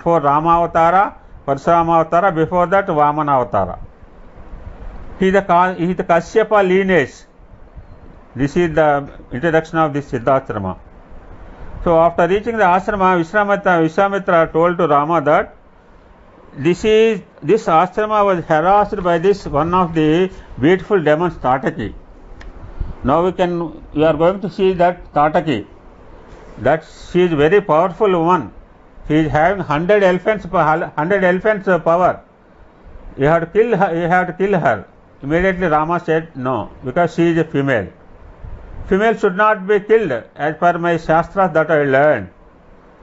before Rama Avatara, Parshurama Avatara, before that Vamana Avatara. He is the Kashyapa lineage. This is the introduction of this Siddhashrama. So after reaching the ashrama, Vishwamitra told to Rama that this ashrama was harassed by this one of the beautiful demons, Tataki. Now we are going to see that Tataki, that she is very powerful woman. She is having 100 elephants power. You have to kill her. Immediately Rama said no, because she is a female. Female should not be killed as per my shastras that I learned.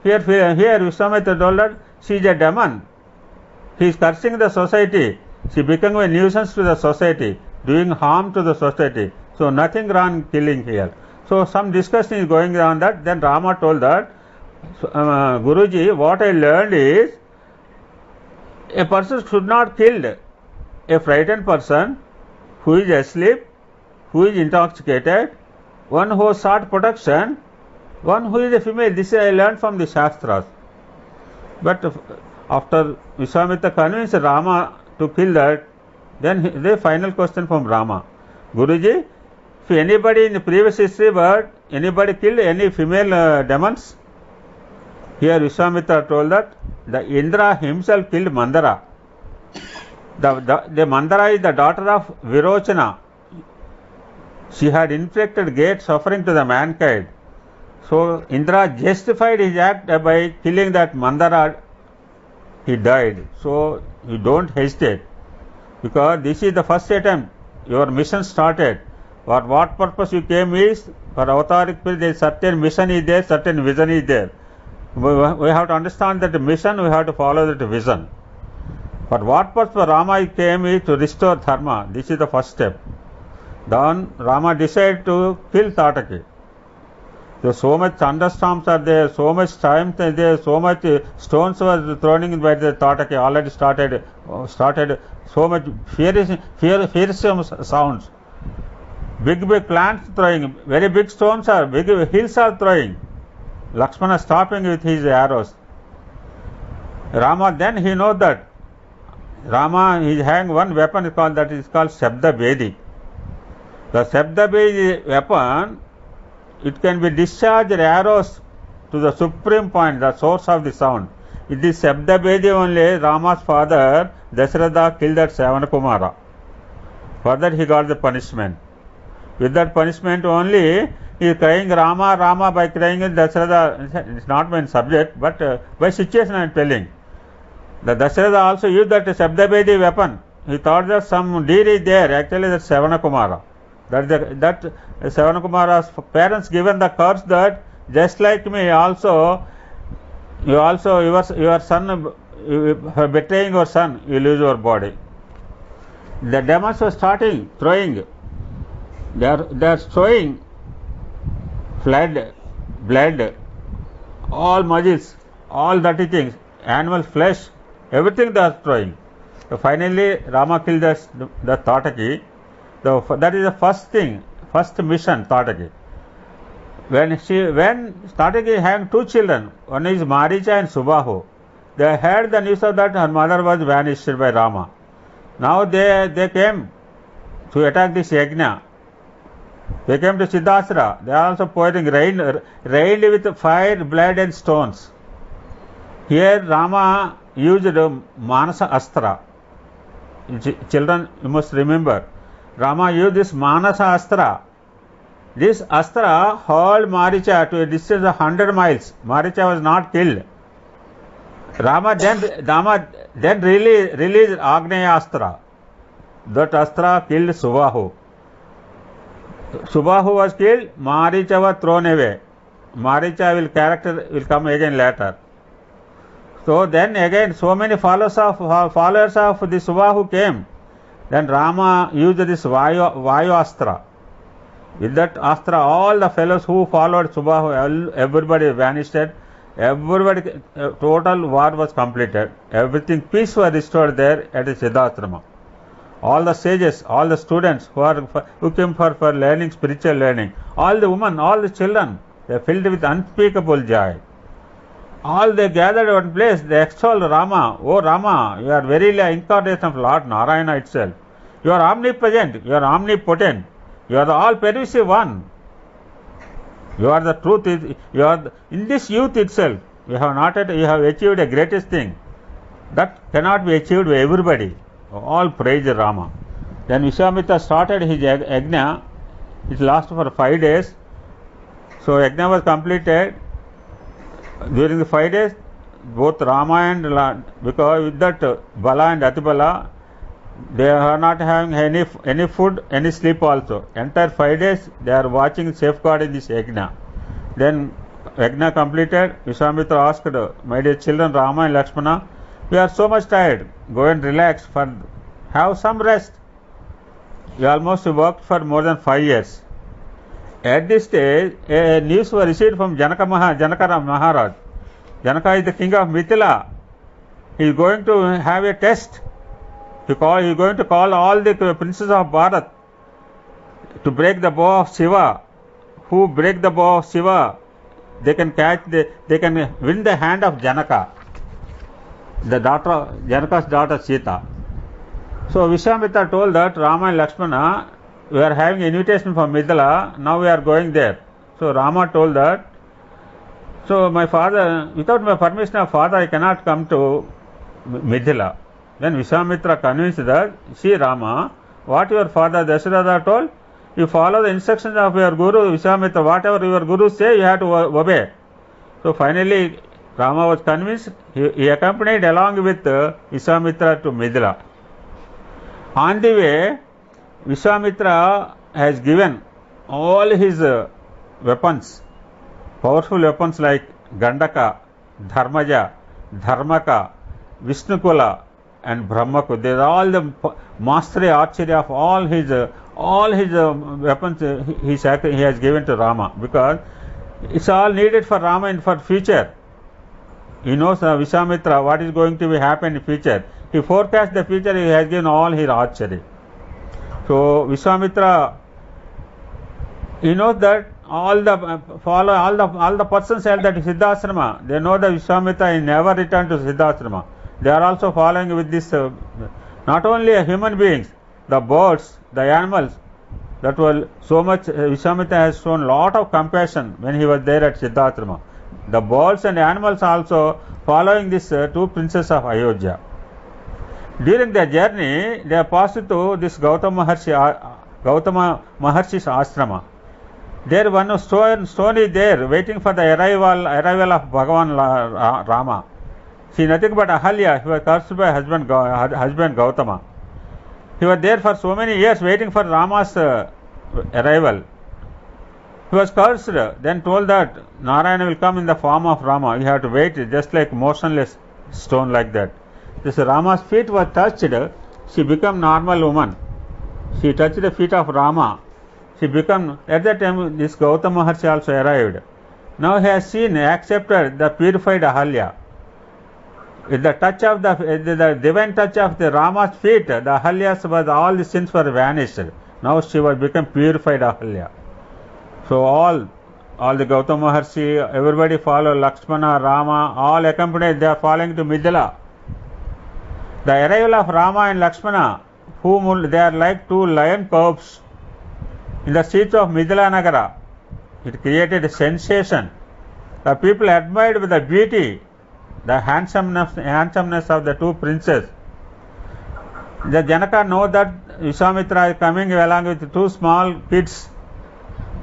Here Vishwamitra told that she is a demon. He is cursing the society. She becoming a nuisance to the society, doing harm to the society. So nothing wrong killing here. So some discussion is going on that. Then Rama told that, Guruji, what I learned is a person should not kill a frightened person who is asleep, who is intoxicated, one who sought protection, one who is a female. This I learned from the Shastras. But after Vishwamitra convinced Rama to kill that, then the final question from Rama, Guruji, if anybody in the previous history, but anybody killed any female demons? Here Vishwamitra told that the Indra himself killed Mandara. The Mandara is the daughter of Virochana. She had inflicted great suffering to the mankind. So Indra justified his act by killing that Mandara. He died. So you don't hesitate, because this is the first attempt. Your mission started. For what purpose you came is, for avataric period, there is certain mission is there, certain vision is there. We have to understand that mission, we have to follow that vision. For what purpose Rama came is to restore dharma. This is the first step. Then Rama decided to kill Tataki. So much thunderstorms are there, so much time is there, so much stones were thrown in by the Tataki. Already started so much fearsome sounds. Big plants throwing, very big stones are, big hills are throwing. Lakshmana stopping with his arrows. Rama, then he knows that Rama is having one weapon is called Shabda Bedi. The Shabda Bedi weapon, it can be discharged arrows to the supreme point, the source of the sound. It is Shabda Bedi only Rama's father Dasharatha killed that Savanakumara. For that he got the punishment. With that punishment only, he is crying Rama, Rama. By crying Dasharatha, it's not my subject, but by situation I am telling. The Dasharatha also used that Shabdabedi weapon. He thought that some deer is there, actually that's Savanakumara. That Savanakumara's parents given the curse that just like me your son, betraying your son, you lose your body. The demons were starting throwing. They are throwing blood, all muscles, all dirty things, animal flesh, everything they are throwing. So finally Rama killed the Tataki. That is the first mission, Tataki. When Tataki having two children, one is Maricha and Subahu, they heard the news of that her mother was vanished by Rama. Now they came to attack this Yajna. They came to Siddhasra. They are also pouring rain with fire, blood and stones. Here Rama used Manasa Astra. Children, you must remember, Rama used this Manasa Astra. This Astra hurled Maricha to a distance of 100 miles. Maricha was not killed. Rama then released Agneya Astra. That Astra killed Subahu. Subahu was killed, Maricha was thrown away. Maricha will come again later. So then again so many followers of the Subahu came. Then Rama used this Vayu Astra. With that Astra, all the fellows who followed Subahu, everybody vanished. Everybody, total war was completed. Everything, peace was restored there at the Siddhasrama. All the sages, all the students who came for learning, spiritual learning, all the women, all the children, they are filled with unspeakable joy. All they gathered at one place, they extolled Rama. Oh Rama, you are verily an incarnation of Lord Narayana itself. You are omnipresent, you are omnipotent, you are the all-pervasive one. You are the truth, you are in this youth itself. You have achieved the greatest thing. That cannot be achieved by everybody. All praise Rama. Then Vishwamitra started his yajna. It lasted for 5 days. So yajna was completed. During the 5 days, both Rama and because with that Bala and Atibala, they are not having any food, any sleep also. Entire 5 days they are watching, safeguarding this yajna. Then yajna completed. Vishwamitra asked, my dear children Rama and Lakshmana, we are so much tired. Go and relax, have some rest. You almost worked for more than 5 years. At this stage, a news was received from Janaka Maharaj. Janaka is the king of Mithila. He is going to have a test. He is going to call all the princes of Bharat to break the bow of Shiva. Who break the bow of Shiva, they can win the hand of Janaka, Janaka's daughter Sita. So Vishwamitra told that Rama and Lakshmana, we are having invitation from Mithila, now we are going there. So Rama told that, so my father, without my permission of father, I cannot come to Mithila. Then Vishwamitra convinced that, see Rama, what your father Dasharatha told, you follow the instructions of your Guru Vishwamitra, whatever your Guru say, you have to obey. So finally Rama was convinced, he accompanied along with Vishwamitra to Mithila. On the way, Vishwamitra has given all his weapons, powerful weapons like Gandaka, Dharmaja, Dharmaka, Vishnukula and Brahmaku. They are all the mastery archery of all his weapons he has given to Rama, because it's all needed for Rama and for future. He knows Vishwamitra what is going to be happen in future. He forecasts the future, he has given all his archery. So Vishwamitra, he knows that all the persons held that Siddhasrama, they know that Vishwamitra will never return to Siddhasrama. They are also following with this, not only human beings, the birds, the animals, that were so much, Vishwamitra has shown lot of compassion when he was there at Siddhasrama. The birds and animals also following this two princes of Ayodhya. During their journey, they passed through this Gautama Maharshi's ashrama. There one stone is there waiting for the arrival of Bhagavan Rama. She is nothing but Ahalya. He was cursed by husband Gautama. He was there for so many years waiting for Rama's arrival. He was cursed, then told that Narayana will come in the form of Rama. You have to wait, just like motionless stone like that. This Rama's feet were touched, she became normal woman. She touched the feet of Rama. She became, at that time this Gautama Maharshi also arrived. Now he has seen, accepted the purified Ahalya. With the touch of the divine touch of the Rama's feet, the Ahalya's was all the sins were vanished. Now she was become purified Ahalya. So all the Gautama Maharshi, everybody follow Lakshmana, Rama, all accompanied, they are following to Mithila. The arrival of Rama and Lakshmana, whom they are like two lion cubs in the streets of Mithila Nagara, it created a sensation. The people admired with the beauty, the handsomeness of the two princes. The Janaka know that Vishwamitra is coming along with two small kids.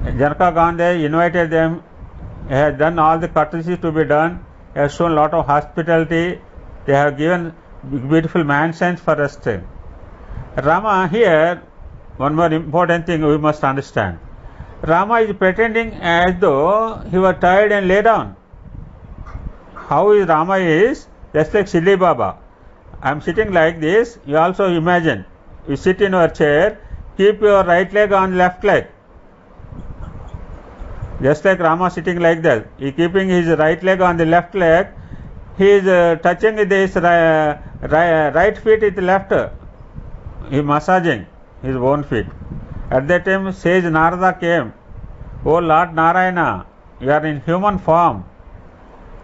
Janaka gone there, invited them, he has done all the courtesy to be done, he has shown lot of hospitality, they have given beautiful mansions for rest. Rama here, one more important thing we must understand. Rama is pretending as though he was tired and lay down. How is Rama is? Just like Shilli Baba. I am sitting like this, you also imagine. You sit in your chair, keep your right leg on left leg. Just like Rama sitting like that. He keeping his right leg on the left leg, he is touching this right feet with left. He is massaging his own feet. At that time, sage Narada came. Oh Lord Narayana, you are in human form.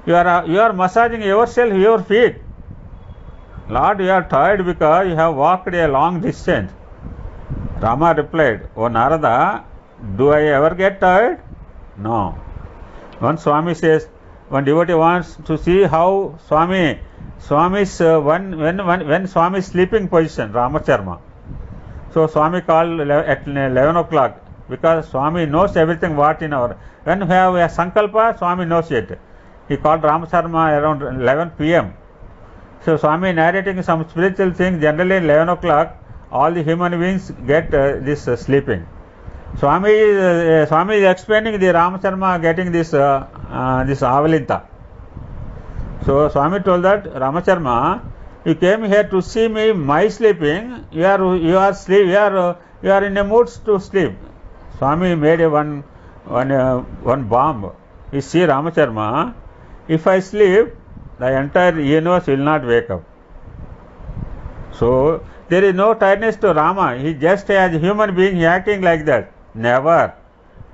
You are massaging yourself, your feet. Lord, you are tired because you have walked a long distance. Rama replied, O Narada, do I ever get tired? No. One Swami says, one devotee wants to see how Swami's when Swami's sleeping position, Ramacharma. So Swami called at 11 o'clock because Swami knows everything what in our. When we have a Sankalpa, Swami knows it. He called Ramacharma around 11 p.m. So Swami narrating some spiritual thing, generally 11 o'clock, all the human beings get this sleeping. Swami is explaining the Ramacharma getting this Avalinta. So Swami told that Ramacharma, you came here to see me, my sleeping. You are in a mood to sleep. Swami made one bomb. You see Ramacharma, if I sleep, the entire universe will not wake up. So there is no tiredness to Rama. He just as a human being, he acting like that. Never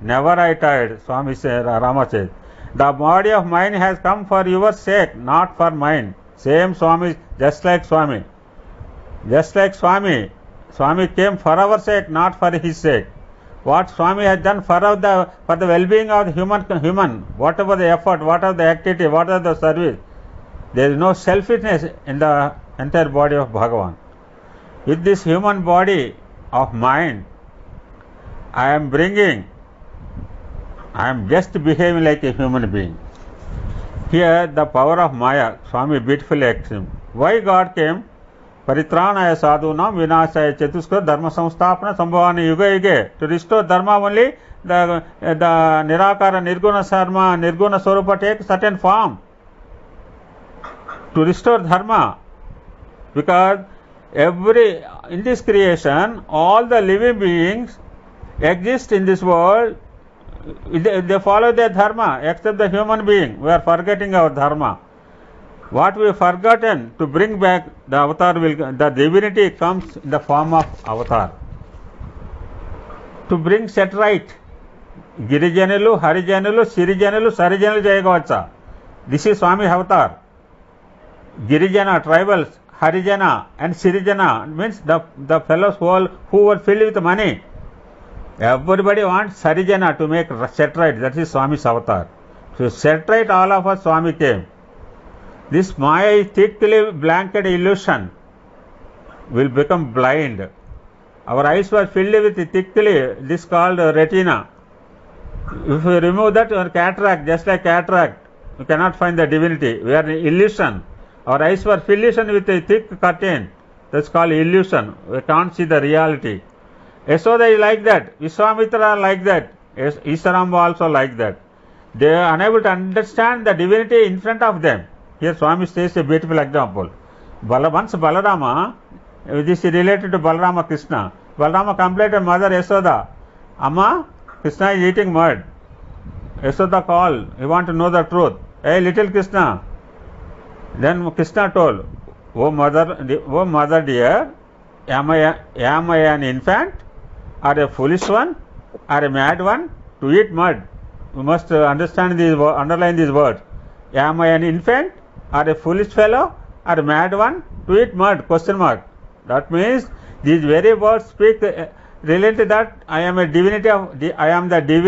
I tired. Swami said, Rama said, the body of mine has come for your sake, not for mine. Same Swami, just like Swami. Swami came for our sake, not for his sake. What Swami has done for the well-being of the human, whatever the effort, whatever the activity, whatever the service, there is no selfishness in the entire body of Bhagavan. With this human body of mine, I am just behaving like a human being. Here the power of Maya, Swami beautifully explained. Why God came? Paritranaya sadhunam vinashaya chatuskar dharma samstapana sambhavani yuga yuge. To restore dharma only, the nirakara nirguna swarupa take certain form. To restore dharma, because in this creation, all the living beings exist in this world, they follow their dharma, except the human being. We are forgetting our dharma. What we have forgotten, to bring back the avatar, the divinity comes in the form of avatar. To bring set right, Girijanulu, Harijanulu, Sirijanulu, Sarijanulu Jayagavacha. This is Swami avatar. Girijana, tribals, Harijana and Sirijana means the fellows who were filled with money. Everybody wants Sarijana to make set right. That is Swami's avatar. To set right all of us, Swami came. This Maya is thickly blanket illusion. Will become blind. Our eyes were filled with thickly, this called retina. If we remove that, or cataract, just like cataract, we cannot find the divinity. We are in illusion. Our eyes were filled with a thick curtain. That's called illusion. We can't see the reality. Yashoda is like that. Vishwamitra are like that. Isaramba also like that. They are unable to understand the divinity in front of them. Here Swami says a beautiful example. Once Balarama, this is related to Balarama Krishna. Balarama complained to mother Yashoda, Amma, Krishna is eating mud. Yashoda called, he want to know the truth. Hey, little Krishna. Then Krishna told, O mother dear, am I an infant, or a foolish one, or a mad one, to eat mud? You must underline these words. Am I an infant, or a foolish fellow, or a mad one, to eat mud? Question mark. That means these very words speak related that I am a divinity I am the divinity